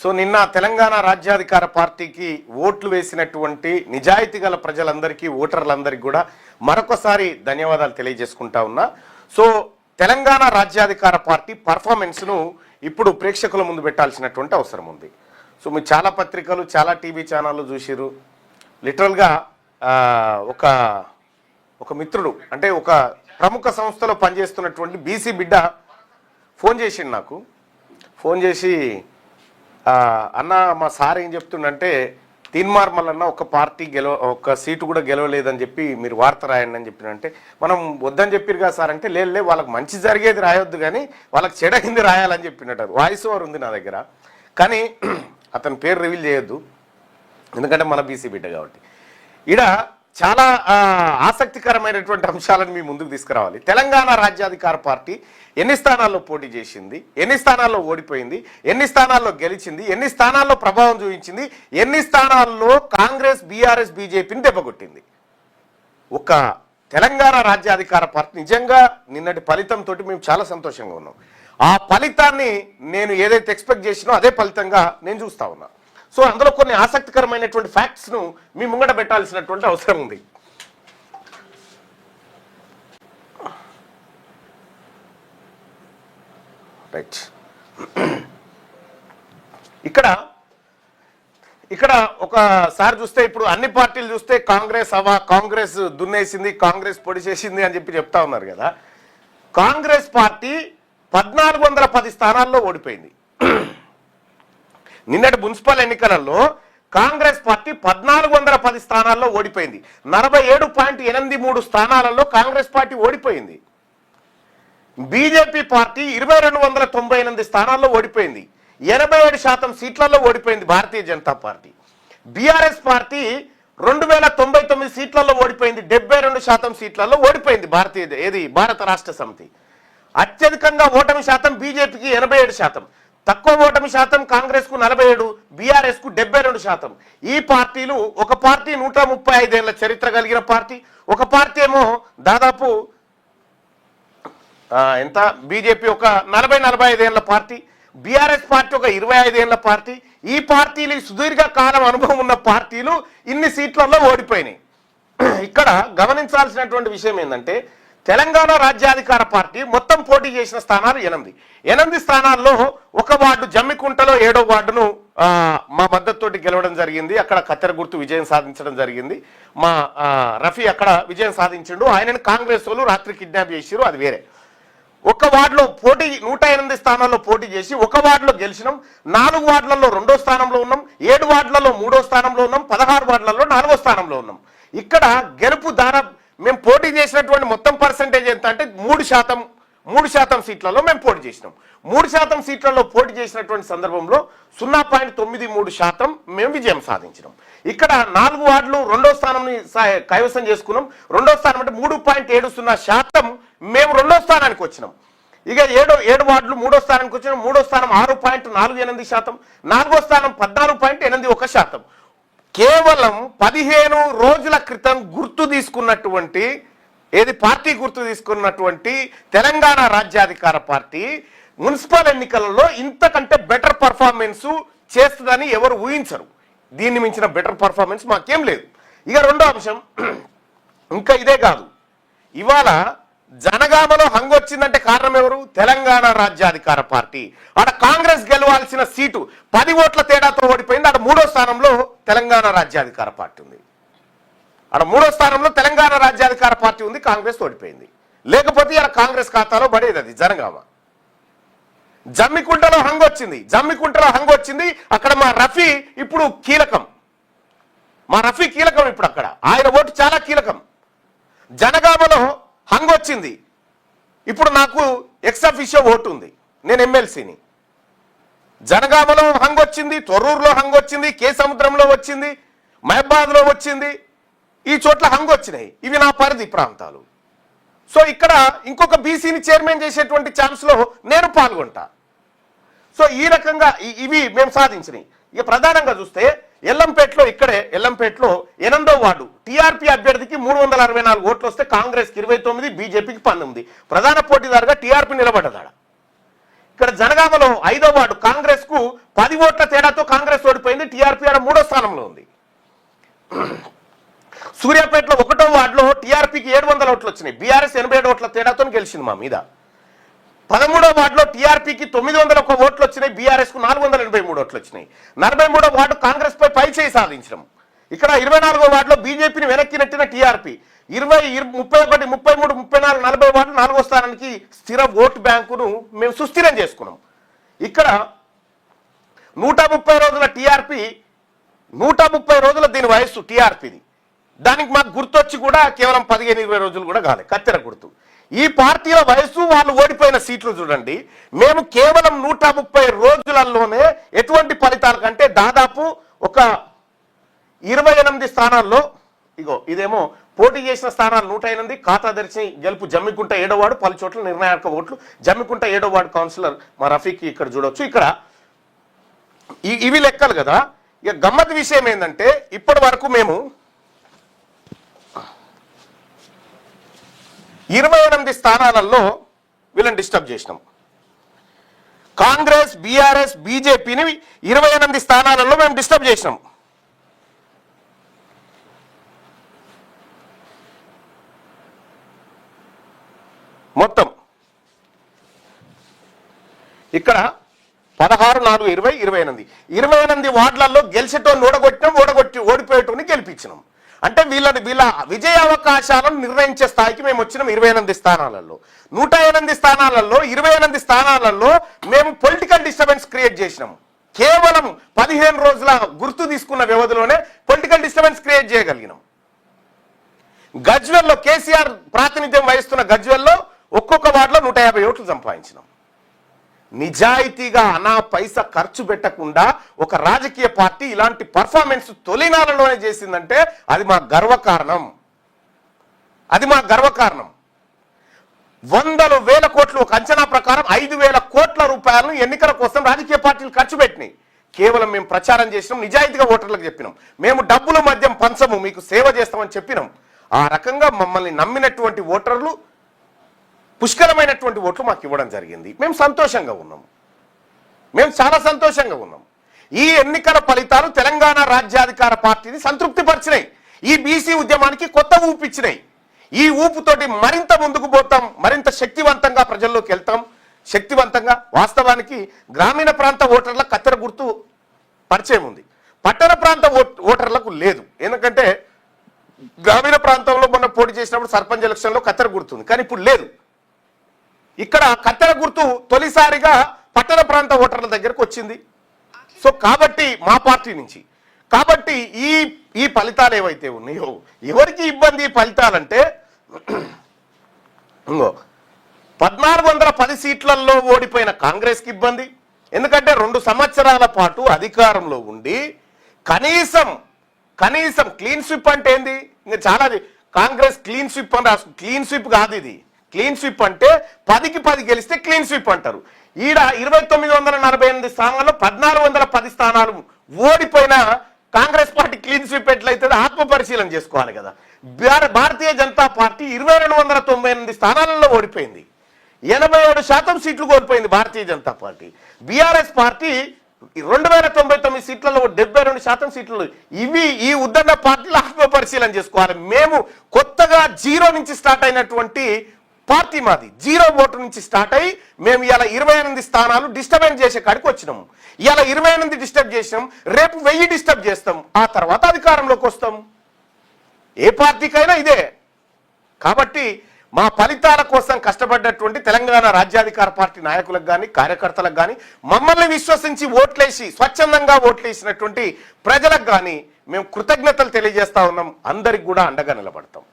So నిన్న తెలంగాణ రాజ్యాధికార పార్టీకి ఓట్లు వేసినటువంటి నిజాయితీ గల ప్రజలందరికీ ఓటర్లందరికీ కూడా మరొకసారి ధన్యవాదాలు తెలియజేసుకుంటా ఉన్నా. సో తెలంగాణ రాజ్యాధికార పార్టీ పర్ఫార్మెన్స్ను ఇప్పుడు ప్రేక్షకుల ముందు పెట్టాల్సినటువంటి అవసరం ఉంది. సో మీరు చాలా పత్రికలు చాలా టీవీ ఛానళ్ళు చూసిరు. లిటరల్గా ఒక మిత్రుడు అంటే ఒక ప్రముఖ సంస్థలో పనిచేస్తున్నటువంటి బీసీ బిడ్డ ఫోన్ చేసిండు నాకు. ఫోన్ చేసి అన్న మా సార్ ఏం చెప్తుండంటే తీన్మార్ మల్లన్న ఒక సీటు కూడా గెలవలేదని చెప్పి మీరు వార్త రాయండి అని చెప్పినంటే మనం వద్దని చెప్పిరుగా సార్ అంటే లే వాళ్ళకి మంచి జరిగేది రాయొద్దు కానీ వాళ్ళకి చెడగింది రాయాలని చెప్పినట్టు వాయిస్ ఓవర్ ఉంది నా దగ్గర. కానీ అతని పేరు రివీల్ చేయొద్దు ఎందుకంటే మన బీసీ బిడ్డ కాబట్టి. ఈడ చాలా ఆసక్తికరమైనటువంటి అంశాలను మీ ముందుకు తీసుకురావాలి. తెలంగాణ రాజ్యాధికార పార్టీ ఎన్ని స్థానాల్లో పోటీ చేసింది, ఎన్ని స్థానాల్లో ఓడిపోయింది, ఎన్ని స్థానాల్లో గెలిచింది, ఎన్ని స్థానాల్లో ప్రభావం చూపించింది, ఎన్ని స్థానాల్లో కాంగ్రెస్ బీఆర్ఎస్ బీజేపీని దెబ్బకొట్టింది. ఒక తెలంగాణ రాజ్యాధికార పార్టీ నిజంగా నిన్నటి ఫలితంతో మేము చాలా సంతోషంగా ఉన్నాం. ఆ ఫలితాన్ని నేను ఏదైతే ఎక్స్పెక్ట్ చేసినో అదే ఫలితంగా నేను చూస్తా ఉన్నా. సో అందులో కొన్ని ఆసక్తికరమైనటువంటి ఫ్యాక్ట్స్ను మీ ముంగట పెట్టాల్సినటువంటి అవసరం ఉంది. రైట్, ఇక్కడ ఒకసారి చూస్తే ఇప్పుడు అన్ని పార్టీలు చూస్తే కాంగ్రెస్ దున్నేసింది, కాంగ్రెస్ పొడి చేసింది అని చెప్పి చెప్తా ఉన్నారు కదా. కాంగ్రెస్ పార్టీ 1410 స్థానాల్లో ఓడిపోయింది. నిన్నటి మున్సిపల్ ఎన్నికలలో కాంగ్రెస్ పార్టీ 1410 స్థానాల్లో ఓడిపోయింది. 47.83 స్థానాలలో కాంగ్రెస్ పార్టీ ఓడిపోయింది. బీజేపీ పార్టీ 2298 స్థానాల్లో ఓడిపోయింది. 87% సీట్లలో ఓడిపోయింది Bharatiya Janata party. BRS party 2099 సీట్లలో ఓడిపోయింది. 72% సీట్లలో ఓడిపోయింది భారత రాష్ట్ర సమితి. అత్యధికంగా ఓటమి శాతం బీజేపీకి 87%, తక్కువ ఓటమి శాతం కాంగ్రెస్ కు 47%, బీఆర్ఎస్ కు 72%. ఈ పార్టీలు ఒక పార్టీ 135 ఏళ్ల చరిత్ర కలిగిన పార్టీ, ఒక పార్టీ ఏమో దాదాపు బీజేపీ ఒక 40-45 ఏళ్ల పార్టీ, బీఆర్ఎస్ పార్టీ ఒక 25 ఏళ్ల పార్టీ. ఈ పార్టీలు సుదీర్ఘ కాలం అనుభవం ఉన్న పార్టీలు ఇన్ని సీట్లలో ఓడిపోయినాయి. ఇక్కడ గమనించాల్సినటువంటి విషయం ఏంటంటే తెలంగాణ రాజ్యాధికార పార్టీ మొత్తం పోటీ చేసిన స్థానాలు 8 స్థానాల్లో ఒక వార్డు జమ్మికుంటలో 7వ వార్డును మా మద్దతుతోటి గెలవడం జరిగింది. అక్కడ కత్తెర గుర్తు విజయం సాధించడం జరిగింది. మా రఫీ అక్కడ విజయం సాధించిండు. ఆయనను కాంగ్రెస్ వాళ్ళు రాత్రి కిడ్నాప్ చేసిరు, అది వేరే. ఒక వార్డులో 108 స్థానాల్లో పోటీ చేసి ఒక వార్డులో గెలిచినాం. 4 వార్డులలో 2వ స్థానంలో ఉన్నాం, 7 వార్డులలో 3వ స్థానంలో ఉన్నాం, 16 వార్డులలో 4వ స్థానంలో ఉన్నాం. ఇక్కడ గెలుపు మేము పోటీ చేసినటువంటి మొత్తం పర్సెంటేజ్ ఎంత అంటే 3% సీట్లలో మేము పోటీ చేసినాం. 3% సీట్లలో పోటీ చేసినటువంటి సందర్భంలో 0.93% మేము విజయం సాధించినాం. ఇక్కడ 4 వార్డులు 2వ స్థానాన్ని కైవసం చేసుకున్నాం. 2వ స్థానం అంటే 3.70% మేము 2వ స్థానానికి వచ్చినాం. ఇక 7 వార్డులు 3వ స్థానానికి వచ్చినాం. 3వ స్థానం 6.48%, 4వ స్థానం 14.81%. కేవలం 15 రోజుల క్రితం పార్టీ గుర్తు తీసుకున్నటువంటి తెలంగాణ రాజ్యాధికార పార్టీ మున్సిపల్ ఎన్నికలలో ఇంతకంటే బెటర్ పర్ఫార్మెన్స్ చేస్తుందని ఎవరు ఊహించరు. దీన్ని మించిన బెటర్ పర్ఫార్మెన్స్ మాకేం లేదు. ఇక రెండో అంశం, ఇంకా ఇదే కాదు, ఇవాళ జనగామలో హంగొచ్చిందంటే కారణం ఎవరు? తెలంగాణ రాజ్యాధికార పార్టీ. ఆడ కాంగ్రెస్ గెలవాల్సిన సీటు 10 ఓట్ల తేడాతో ఓడిపోయింది. ఆడ 3వ స్థానంలో తెలంగాణ రాజ్యాధికార పార్టీ ఉంది. ఆడ 3వ స్థానంలో తెలంగాణ రాజ్యాధికార పార్టీ ఉంది, కాంగ్రెస్ ఓడిపోయింది. లేకపోతే ఆడ కాంగ్రెస్ ఖాతాలో పడేది అది జనగామ. జమ్మికుంటలో హంగొచ్చింది. అక్కడ మా రఫీ ఇప్పుడు కీలకం. ఇప్పుడు అక్కడ ఆయన ఓటు చాలా కీలకం. జనగామలో హంగొచ్చింది. ఇప్పుడు నాకు ఎక్స్-అఫీషియో ఓటు ఉంది, నేను ఎమ్మెల్సీని. జనగామలో హంగొచ్చింది, తొర్రూరులో హంగొచ్చింది, కే సముద్రంలో వచ్చింది, మహబాద్లో వచ్చింది. ఈ చోట్ల హంగొచ్చినాయి. ఇవి నా పరిధి ప్రాంతాలు. సో ఇక్కడ ఇంకొక బీసీని చైర్మన్ చేసేటువంటి ఛాన్స్లో నేను పాల్గొంటా. సో ఈ రకంగా ఇవి మేము సాధించినాయి. ఇక ప్రధానంగా చూస్తే ఎల్లంపేటలో 8వ వార్డు టీఆర్పీ అభ్యర్థికి 364 ఓట్లు వస్తే కాంగ్రెస్కి 29, బీజేపీకి 19. ప్రధాన పోటీదారుగా టీఆర్పీ నిలబడ్డదాడ. ఇక్కడ జనగామలో 5వ వార్డు కాంగ్రెస్ కు 10 ఓట్ల తేడాతో కాంగ్రెస్ ఓడిపోయింది. టీఆర్పీ ఆడ 3వ స్థానంలో ఉంది. సూర్యాపేటలో 1వ వార్డులో టీఆర్పీకి 700 ఓట్లు వచ్చినాయి. బీఆర్ఎస్ 87 ఓట్ల తేడాతో గెలిచింది మా మీద. 13వ వార్డులో టీఆర్పీకి 901 ఓట్లు వచ్చినాయి. బీఆర్ఎస్ కు 483 ఓట్లు వచ్చినాయి. 43వ వార్డు కాంగ్రెస్ పై పైచేయి సాధించడం. ఇక్కడ 24వ వార్డులో బీజేపీని వెనక్కి నెట్టిన టీఆర్పీ 20, 31, 33, 34, 40 వార్డు 4వ స్థానానికి స్థిర ఓటు బ్యాంకును మేము సుస్థిరం చేసుకున్నాం. ఇక్కడ 130 రోజుల టీఆర్పీ 130 రోజుల దీని వయస్సు టీఆర్పీది. దానికి మాకు గుర్తొచ్చి కూడా కేవలం 15-20 రోజులు కూడా కాలే కత్తెర గుర్తు. ఈ పార్టీల వయసు వాళ్ళు ఓడిపోయిన సీట్లు చూడండి. మేము కేవలం 130 రోజులలోనే ఎటువంటి ఫలితాల కంటే దాదాపు ఒక 28 స్థానాల్లో ఇగో ఇదేమో పోటీ చేసిన స్థానాలు 108, ఖాతా తెరిచి గెలుపు జమ్మికుంట 7వ వార్డు, పలు చోట్ల నిర్ణాయక ఓట్లు. జమ్మికుంట 7వ వార్డు కౌన్సిలర్ మా రఫీక్ ఇక్కడ చూడొచ్చు. ఇక్కడ ఇవి లెక్కలు కదా. ఇక గమ్మత్ విషయం ఏంటంటే ఇప్పటి వరకు మేము 28 స్థానాలలో వీళ్ళని డిస్టర్బ్ చేసినాం. కాంగ్రెస్, బీఆర్ఎస్, బీజేపీని 28 స్థానాలలో మేము డిస్టర్బ్ చేసినాం. మొత్తం ఇక్కడ 16, 4, 20, 28 వార్డులలో గెలిచేటోని ఓడిపోయేటోని గెలిపించినాం. అంటే వీళ్ళ విజయ అవకాశాలను నిర్ణయించే స్థాయికి మేము వచ్చినాం. 28 స్థానాలలో 108 స్థానాలలో 28 స్థానాలలో మేము పొలిటికల్ డిస్టర్బెన్స్ క్రియేట్ చేసినాం. కేవలం 15 రోజుల గుర్తు తీసుకున్న వ్యవధిలోనే పొలిటికల్ డిస్టర్బెన్స్ క్రియేట్ చేయగలిగినాం. గజ్వెల్లో కేసీఆర్ ప్రాతినిధ్యం వహిస్తున్న గజ్వెల్లో ఒక్కొక్క వార్డులో 150 ఓట్లు సంపాదించినాం. నిజాయితీగా అనా పైసా ఖర్చు పెట్టకుండా ఒక రాజకీయ పార్టీ ఇలాంటి పర్ఫార్మెన్స్ తొలినాళ్ళలోనే చేసిందంటే అది మా గర్వకారణం. వందలు వేల కోట్లు, ఒక అంచనా ప్రకారం 5,000 కోట్ల రూపాయలను ఎన్నికల కోసం రాజకీయ పార్టీలు ఖర్చు పెట్టినాయి. కేవలం మేము ప్రచారం చేసినాం, నిజాయితీగా ఓటర్లకు చెప్పినాం. మేము డబ్బులు మద్యం పంచము, మీకు సేవ చేస్తామని చెప్పినాం. ఆ రకంగా మమ్మల్ని నమ్మినటువంటి ఓటర్లు పుష్కలమైనటువంటి ఓట్లు మాకు ఇవ్వడం జరిగింది. మేము సంతోషంగా ఉన్నాం. మేము చాలా సంతోషంగా ఉన్నాం. ఈ ఎన్నికల ఫలితాలు తెలంగాణ రాజ్యాధికార పార్టీని సంతృప్తిపరిచినాయి. ఈ బీసీ ఉద్యమానికి కొత్త ఊపు ఇచ్చినాయి. ఈ ఊపుతోటి మరింత ముందుకు పోతాం, మరింత శక్తివంతంగా ప్రజల్లోకి వెళ్తాం. శక్తివంతంగా వాస్తవానికి గ్రామీణ ప్రాంత ఓటర్లకు కత్తెర గుర్తు పరిచయం ఉంది, పట్టణ ప్రాంత ఓటర్లకు లేదు. ఎందుకంటే గ్రామీణ ప్రాంతంలో మొన్న పోటీ చేసినప్పుడు సర్పంచ్ ఎలక్షన్లో కత్తెర గుర్తుంది, కానీ ఇప్పుడు లేదు. ఇక్కడ కత్తెర గుర్తు తొలిసారిగా పట్టణ ప్రాంత ఓటర్ల దగ్గరకు వచ్చింది. సో కాబట్టి మా పార్టీ నుంచి కాబట్టి ఈ ఫలితాలు ఏవైతే ఉన్నాయో ఎవరికి ఇబ్బంది ఈ ఫలితాలంటే 1410 సీట్లలో ఓడిపోయిన కాంగ్రెస్కి ఇబ్బంది. ఎందుకంటే 2 సంవత్సరాల పాటు అధికారంలో ఉండి కనీసం క్లీన్ స్విప్ అంటే ఏంది? ఇంకా చాలా కాంగ్రెస్ క్లీన్ స్విప్ అని రాసు. క్లీన్ స్విప్ కాదు ఇది. క్లీన్ స్విప్ అంటే 10కి 10 గెలిస్తే క్లీన్ స్విప్ అంటారు. ఈడ 2948 స్థానాల్లో 1410 స్థానాలు ఓడిపోయిన కాంగ్రెస్ పార్టీ క్లీన్ స్విప్ ఎట్లయితే ఆత్మ పరిశీలన చేసుకోవాలి కదా. భారతీయ జనతా పార్టీ 2298 స్థానాలలో ఓడిపోయింది. 87% సీట్లు కోల్పోయింది Bharatiya Janata party. BRS party 2099 సీట్లలో 72% సీట్లు. ఈ ఉద్దండ పార్టీలు ఆత్మ పరిశీలన చేసుకోవాలి. మేము కొత్తగా 0 నుంచి స్టార్ట్ అయినటువంటి పార్టీ మాది. 0 ఓటు నుంచి స్టార్ట్ అయ్యి మేము ఇలా 28 స్థానాలు డిస్టర్బెన్స్ చేసే కాడికి వచ్చినాము. ఇలా 28 డిస్టర్బ్ చేసినాం, రేపు 1000 డిస్టర్బ్ చేస్తాం, ఆ తర్వాత అధికారంలోకి వస్తాం. ఏ పార్టీకైనా ఇదే. కాబట్టి మా ఫలితాల కోసం కష్టపడ్డటువంటి తెలంగాణ రాజ్యాధికార పార్టీ నాయకులకు కానీ కార్యకర్తలకు కానీ మమ్మల్ని విశ్వసించి ఓట్లేసి స్వచ్ఛందంగా ఓట్లేసినటువంటి ప్రజలకు కానీ మేము కృతజ్ఞతలు తెలియజేస్తా ఉన్నాం. అందరికి కూడా అండగా నిలబడతాం.